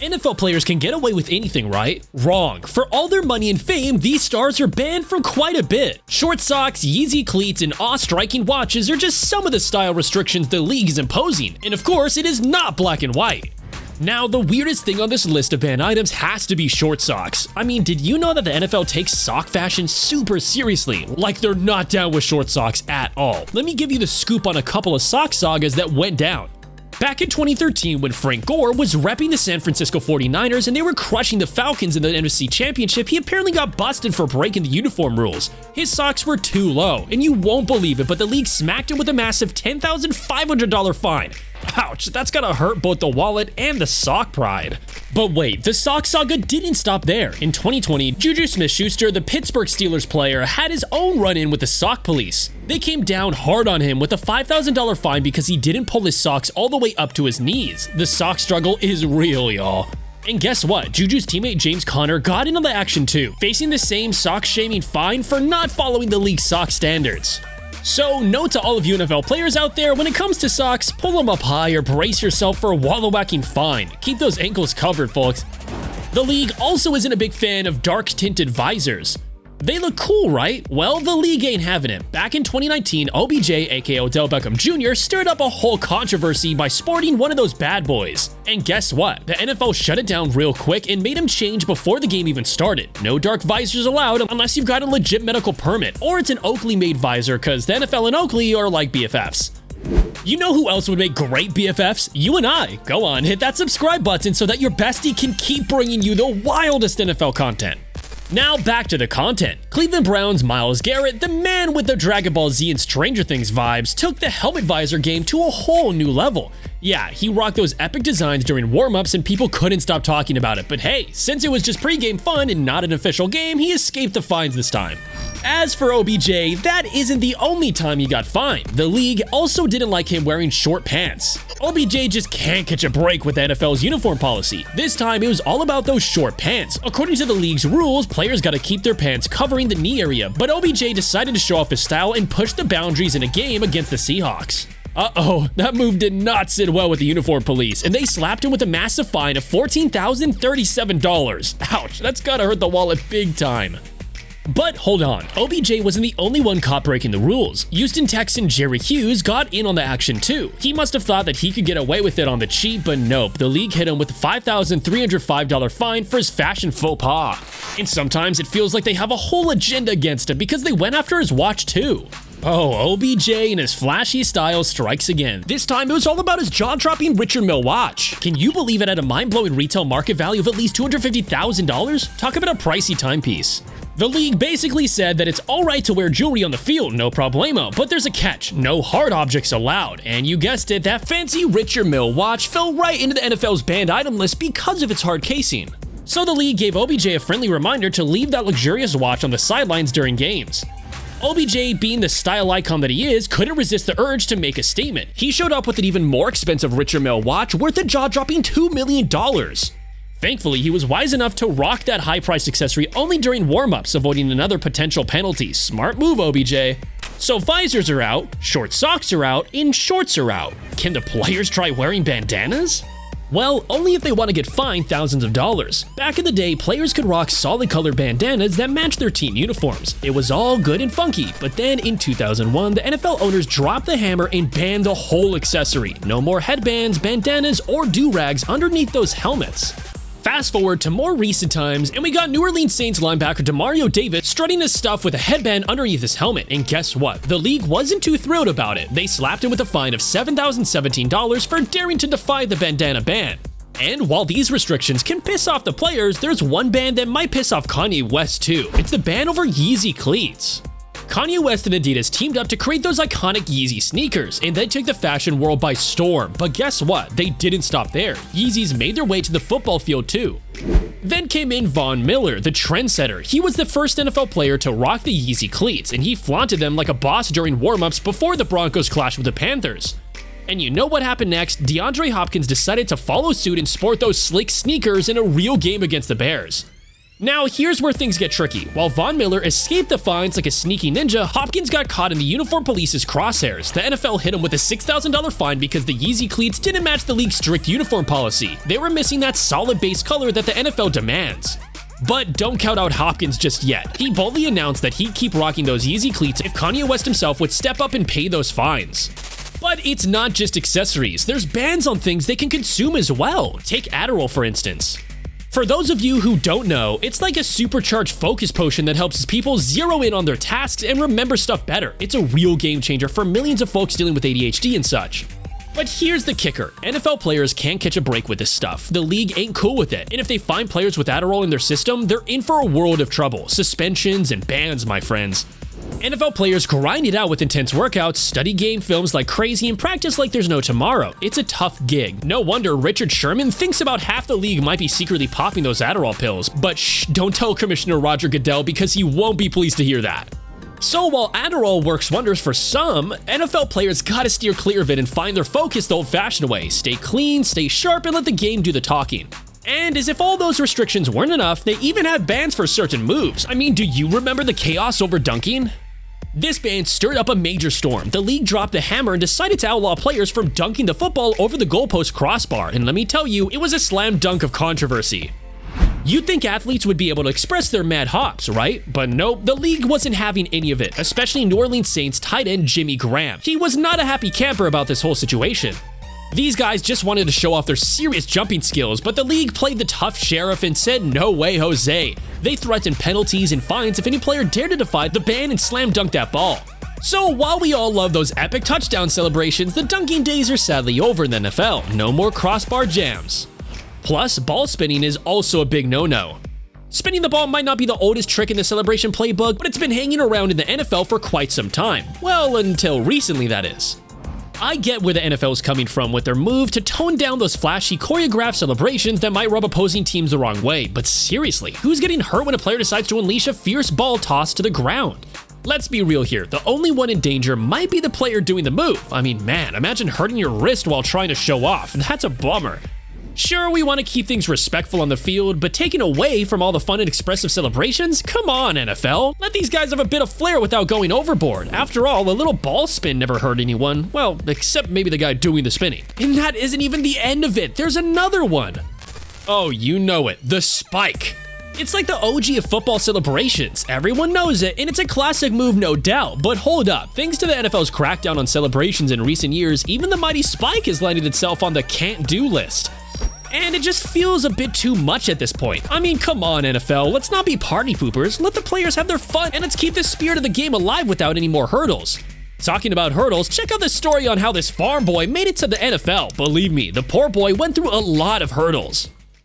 NFL players can get away with anything, right? Wrong. For all their money and fame, these stars are banned from quite a bit. Short socks, Yeezy cleats, and awe-striking watches are just some of the style restrictions the league is imposing. And of course, it is not black and white. Now, the weirdest thing on this list of banned items has to be short socks. I mean, did you know that the NFL takes sock fashion super seriously? Like they're not down with short socks at all. Let me give you the scoop on a couple of sock sagas that went down. Back in 2013, when Frank Gore was repping the San Francisco 49ers and they were crushing the Falcons in the NFC Championship, he apparently got busted for breaking the uniform rules. His socks were too low, and you won't believe it, but the league smacked him with a massive $10,500 fine. Ouch, that's gotta hurt both the wallet and the sock pride. But wait, the sock saga didn't stop there. In 2020, Juju Smith-Schuster, the Pittsburgh Steelers player, had his own run-in with the sock police. They came down hard on him with a $5,000 fine because he didn't pull his socks all the way up to his knees. The sock struggle is real, y'all. And guess what? Juju's teammate James Conner got in on the action too, facing the same sock-shaming fine for not following the league's sock standards. So, note to all of you NFL players out there, when it comes to socks, pull them up high or brace yourself for a wallow-whacking fine. Keep those ankles covered, folks. The league also isn't a big fan of dark-tinted visors. They look cool, right? Well, the league ain't having it. Back in 2019, OBJ, aka Odell Beckham Jr., stirred up a whole controversy by sporting one of those bad boys. And guess what? The NFL shut it down real quick and made him change before the game even started. No dark visors allowed unless you've got a legit medical permit, or it's an Oakley-made visor, cause the NFL and Oakley are like BFFs. You know who else would make great BFFs? You and I. Go on, hit that subscribe button so that your bestie can keep bringing you the wildest NFL content. Now back to the content. Cleveland Browns' Myles Garrett, the man with the Dragon Ball Z and Stranger Things vibes, took the helmet visor game to a whole new level. Yeah, he rocked those epic designs during warm-ups and people couldn't stop talking about it, but hey, since it was just pre-game fun and not an official game, he escaped the fines this time. As for OBJ, that isn't the only time he got fined. The league also didn't like him wearing short pants. OBJ just can't catch a break with the NFL's uniform policy. This time, it was all about those short pants. According to the league's rules, players gotta keep their pants covering the knee area, but OBJ decided to show off his style and push the boundaries in a game against the Seahawks. Uh-oh, that move did not sit well with the uniform police, and they slapped him with a massive fine of $14,037. Ouch, that's gotta hurt the wallet big time. But hold on, OBJ wasn't the only one caught breaking the rules. Houston Texan Jerry Hughes got in on the action too. He must have thought that he could get away with it on the cheap, but nope, the league hit him with a $5,305 fine for his fashion faux pas. And sometimes it feels like they have a whole agenda against him because they went after his watch too. Oh, OBJ and his flashy style strikes again. This time it was all about his jaw-dropping Richard Mille watch. Can you believe it had a mind-blowing retail market value of at least $250,000? Talk about a pricey timepiece. The league basically said that it's alright to wear jewelry on the field, no problemo, but there's a catch, no hard objects allowed, and you guessed it, that fancy Richard Mille watch fell right into the NFL's banned item list because of its hard casing. So the league gave OBJ a friendly reminder to leave that luxurious watch on the sidelines during games. OBJ, being the style icon that he is, couldn't resist the urge to make a statement. He showed up with an even more expensive Richard Mille watch worth a jaw-dropping $2 million. Thankfully, he was wise enough to rock that high-priced accessory only during warm-ups, avoiding another potential penalty. Smart move, OBJ. So visors are out, short socks are out, and shorts are out. Can the players try wearing bandanas? Well, only if they want to get fined thousands of dollars. Back in the day, players could rock solid colored bandanas that matched their team uniforms. It was all good and funky, but then in 2001, the NFL owners dropped the hammer and banned the whole accessory. No more headbands, bandanas, or do-rags underneath those helmets. Fast forward to more recent times, and we got New Orleans Saints linebacker Demario Davis strutting his stuff with a headband underneath his helmet, and guess what? The league wasn't too thrilled about it. They slapped him with a fine of $7,017 for daring to defy the bandana ban. And while these restrictions can piss off the players, there's one ban that might piss off Kanye West too. It's the ban over Yeezy cleats. Kanye West and Adidas teamed up to create those iconic Yeezy sneakers, and they took the fashion world by storm. But guess what? They didn't stop there. Yeezys made their way to the football field too. Then came in Von Miller, the trendsetter. He was the first NFL player to rock the Yeezy cleats, and he flaunted them like a boss during warm-ups before the Broncos clashed with the Panthers. And you know what happened next? DeAndre Hopkins decided to follow suit and sport those slick sneakers in a real game against the Bears. Now, here's where things get tricky. While Von Miller escaped the fines like a sneaky ninja, Hopkins got caught in the uniform police's crosshairs. The NFL hit him with a $6,000 fine because the Yeezy cleats didn't match the league's strict uniform policy. They were missing that solid base color that the NFL demands. But don't count out Hopkins just yet. He boldly announced that he'd keep rocking those Yeezy cleats if Kanye West himself would step up and pay those fines. But it's not just accessories. There's bans on things they can consume as well. Take Adderall, for instance. For those of you who don't know, it's like a supercharged focus potion that helps people zero in on their tasks and remember stuff better. It's a real game changer for millions of folks dealing with ADHD and such. But here's the kicker. NFL players can't catch a break with this stuff. The league ain't cool with it. And if they find players with Adderall in their system, they're in for a world of trouble. Suspensions and bans, my friends. NFL players grind it out with intense workouts, study game films like crazy, and practice like there's no tomorrow. It's a tough gig. No wonder Richard Sherman thinks about half the league might be secretly popping those Adderall pills. But shh, don't tell Commissioner Roger Goodell because he won't be pleased to hear that. So while Adderall works wonders for some, NFL players gotta steer clear of it and find their focus the old-fashioned way. Stay clean, stay sharp, and let the game do the talking. And as if all those restrictions weren't enough, they even have bans for certain moves. I mean, do you remember the chaos over dunking? This ban stirred up a major storm. The league dropped the hammer and decided to outlaw players from dunking the football over the goalpost crossbar, and let me tell you, it was a slam dunk of controversy. You'd think athletes would be able to express their mad hops, right? But nope, the league wasn't having any of it, especially New Orleans Saints tight end Jimmy Graham. He was not a happy camper about this whole situation. These guys just wanted to show off their serious jumping skills, but the league played the tough sheriff and said, no way, Jose. They threatened penalties and fines if any player dared to defy the ban and slam dunk that ball. So while we all love those epic touchdown celebrations, the dunking days are sadly over in the NFL. No more crossbar jams. Plus, ball spinning is also a big no-no. Spinning the ball might not be the oldest trick in the celebration playbook, but it's been hanging around in the NFL for quite some time. Well, until recently, that is. I get where the NFL is coming from with their move to tone down those flashy, choreographed celebrations that might rub opposing teams the wrong way, but seriously, who's getting hurt when a player decides to unleash a fierce ball toss to the ground? Let's be real here, the only one in danger might be the player doing the move. I mean, man, imagine hurting your wrist while trying to show off. That's a bummer. Sure, we want to keep things respectful on the field, but taking away from all the fun and expressive celebrations? Come on, NFL. Let these guys have a bit of flair without going overboard. After all, a little ball spin never hurt anyone. Well, except maybe the guy doing the spinning. And that isn't even the end of it. There's another one. Oh, you know it. The spike. It's like the OG of football celebrations. Everyone knows it, and it's a classic move, no doubt. But hold up, thanks to the NFL's crackdown on celebrations in recent years, even the mighty spike has landed itself on the can't-do list. And it just feels a bit too much at this point. I mean, come on, NFL, let's not be party poopers. Let the players have their fun, and let's keep the spirit of the game alive without any more hurdles. Talking about hurdles, check out this story on how this farm boy made it to the NFL. Believe me, the poor boy went through a lot of hurdles.